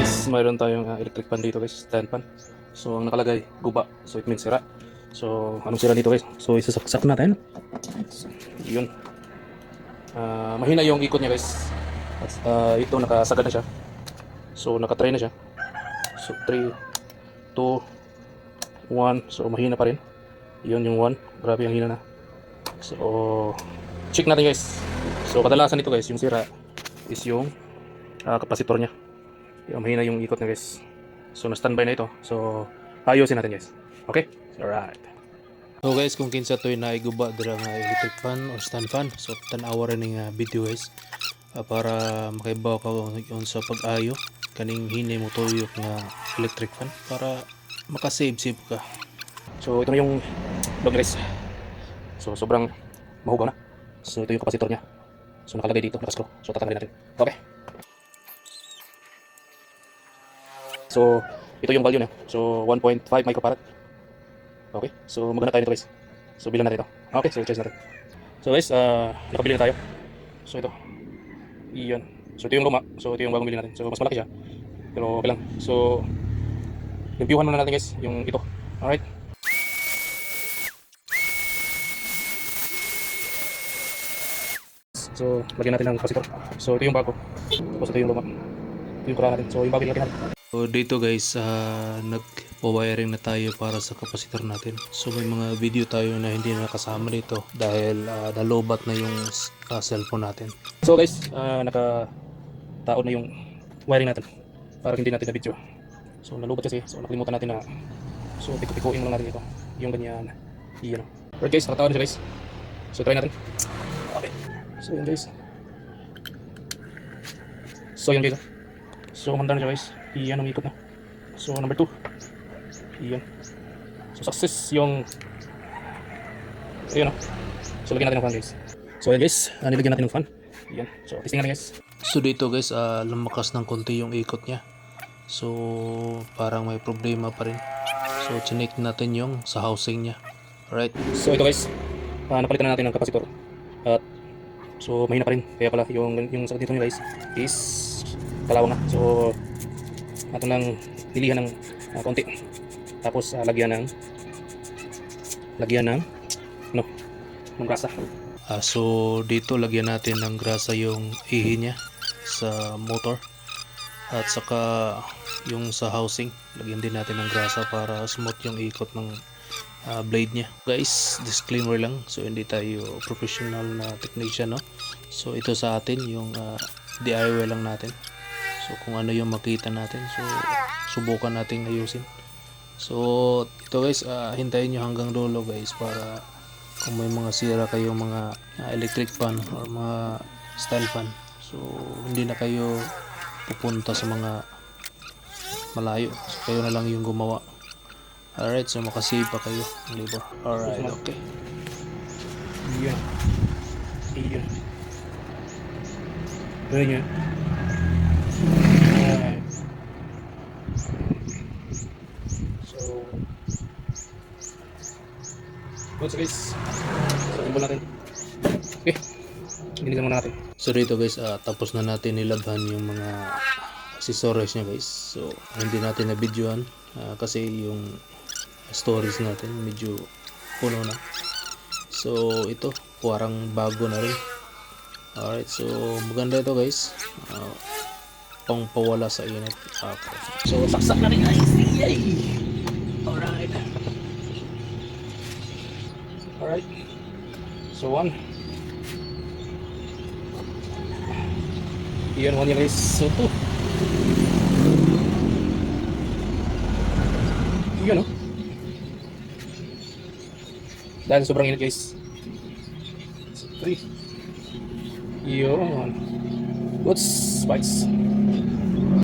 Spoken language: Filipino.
guys, mayroon tayong electric fan dito guys, stand fan. So ang nakalagay, guba. So it means sira. So anong sira dito guys? So isasaksak natin. So, yun. Mahina yung ikot niya guys. At ito nakasagad na siya. So nakatry na siya. So 3, 2, 1. So mahina pa rin. Yun yung 1. Grabe ang hina na. So check natin guys. So kadalasan dito guys, yung sira is yung kapasitor niya. Yung mahina yung ikot niya guys. So na-standby na ito. So ayusin natin guys. Okay? Alright. So guys, kung kinsa to'y naiguba dira nga electric fan or stand fan, so tan-awa rin nga video guys, para makaibaw ka yun sa pag-ayo kaning hinay mo tuyok nga electric fan para makasave ka. So ito na yung log guys. So sobrang mahugaw na. So ito yung kapasitor niya. So nakalagay dito, nakascrew. So tatanggalin natin. Okay. So ito yung value niya. So 1.5 microfarad. Okay. So magana tayo nito guys. So bilang natin ito. Okay, so charge natin. So guys, nakabili na tayo. So ito. Iyon. So ito yung luma. So ito yung bagong bili natin. So mas malaki siya. Pero okay lang. So reviewhan muna natin guys yung ito. Alright. So lagyan natin ng kapasitor. So ito yung bago. Tapos ito yung luma. Ito yung kura natin. So yung bago ilagay natin. So dito guys, nag-wiring na tayo para sa kapasitor natin. So may mga video tayo na hindi na kasama dito dahil nalobat na yung cellphone natin. So guys, nakataon na yung wiring natin para hindi natin na video. So nalubat kasi, so nakalimutan natin na so piko-pikuin mo lang natin ito. Yung ganyan. Iyan. Alright guys, nakataon na siya guys. So try natin. Okay. So yun guys. So yun guys. So kumanda na siya guys. Iyan ang ikot na. So number 2. Iyan. So success yung ayun o. So lagyan natin ng fan guys. So ayan guys, nilagyan natin ng fan. Iyan. So testing natin guys. So dito guys, lumakas ng konti yung ikot niya. So parang may problema pa rin. So chinek natin yung sa housing niya. Alright. So ito guys, napalitan na natin ng kapasitor. At so mahina pa rin. Kaya pala yung sakit dito niya guys is kalawang na. So ato lang nilihan ng konti. Tapos lagyan ng ano, ng grasa. So dito lagyan natin ng grasa yung ihi niya sa motor. At saka yung sa housing, lagyan din natin ng grasa para smooth yung ikot ng blade niya. Guys, disclaimer lang. So hindi tayo professional na technician, no? So ito sa atin yung DIY lang natin. So kung ano yung makita natin, so subukan nating ayusin. So ito guys, hintayin nyo hanggang dulo guys para kung may mga sira kayo mga electric fan or mga stand fan, so hindi na kayo pupunta sa mga malayo. So kayo na lang yung gumawa. Alright, so makasave pa kayo ng labor. Alright, okay. Iyan. Iyan. Ganyan. So guys, so timbol natin. Okay, ginigan muna natin. So dito guys, tapos na natin nilabhan yung mga accessories niya guys. So hindi natin na videoan kasi yung storage natin medyo puno na. So ito parang bago na rin. Alright, so maganda ito guys. Pang pawala sa init. Okay. So saksak na rin guys. Yay! Alright. Alright. So 1. Iyan 1 yan guys. So 2. Iyan o. Dahil sobrang init guys. So 3. Iyon. What's spice?